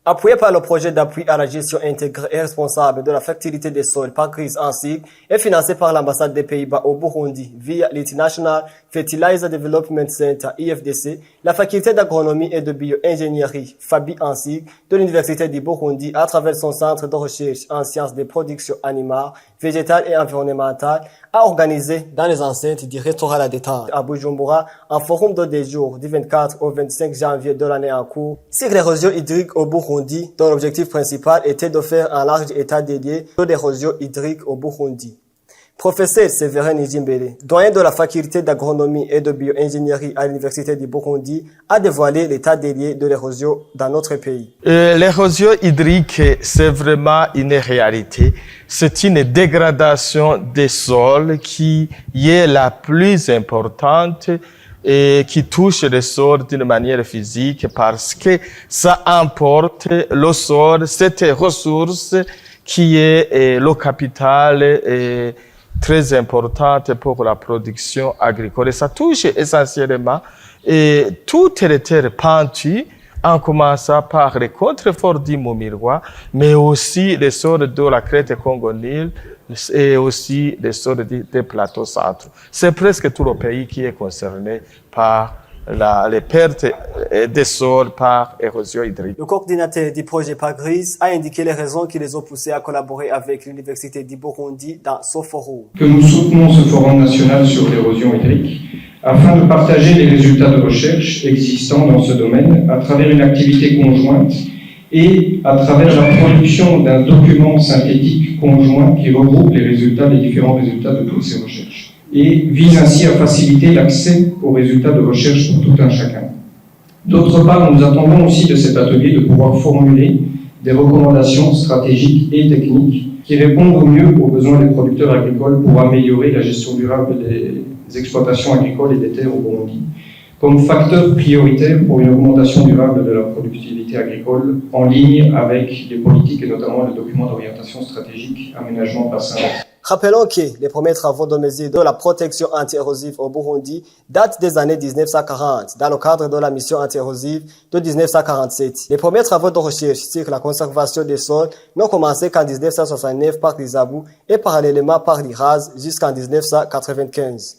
Appuyé par le projet d'appui à la gestion intégrée et responsable de la fertilité des sols par crise en cycle et financé par l'ambassade des Pays-Bas au Burundi via l'International Fertilizer Development Center IFDC, la faculté d'agronomie et de bio-ingénierie FABI en cycle de l'Université du Burundi à travers son centre de recherche en sciences de production animale, végétale et environnementale a organisé dans les enceintes du restaurant La Détente à Bujumbura un forum de 2 jours du 24 au 25 janvier de l'année en cours sur l'érosion hydrique au Burundi, dont l'objectif principal était de faire un large état dédié de l'érosion hydrique au Burundi. Professeur Séverin Nijimbele, doyen de la faculté d'agronomie et de bio-ingénierie à l'Université du Burundi, a dévoilé l'état dédié de l'érosion dans notre pays. L'érosion hydrique, c'est vraiment une réalité. C'est une dégradation des sols qui est la plus importante et qui touche les sols d'une manière physique parce que ça emporte le sol, cette ressource qui est le capital très importante pour la production agricole. Et ça touche essentiellement toutes les terres pentues, en commençant par les contreforts du Momirois, mais aussi les sols de la crête Congo-Nil et aussi les sols des plateaux centraux. C'est presque tout le pays qui est concerné par les pertes des sols par érosion hydrique. Le coordinateur du projet PAGRIS a indiqué les raisons qui les ont poussés à collaborer avec l'Université du Burundi dans ce forum. Que nous soutenons ce forum national sur l'érosion hydrique afin de partager les résultats de recherche existants dans ce domaine à travers une activité conjointe et à travers la production d'un document synthétique conjoint qui regroupe les différents résultats de toutes ces recherches et vise ainsi à faciliter l'accès aux résultats de recherche pour tout un chacun. D'autre part, nous attendons aussi de cet atelier de pouvoir formuler des recommandations stratégiques et techniques qui répondent au mieux aux besoins des producteurs agricoles pour améliorer la gestion durable des exploitations agricoles et des terres au Burundi, comme facteur prioritaire pour une augmentation durable de la productivité agricole en ligne avec les politiques et notamment le document d'orientation stratégique aménagement bassin. Rappelons que les premiers travaux de mesure de la protection anti-érosive au Burundi datent des années 1940 dans le cadre de la mission anti-érosive de 1947. Les premiers travaux de recherche sur la conservation des sols n'ont commencé qu'en 1969 par l'ISABU et parallèlement par l'IRAS jusqu'en 1995.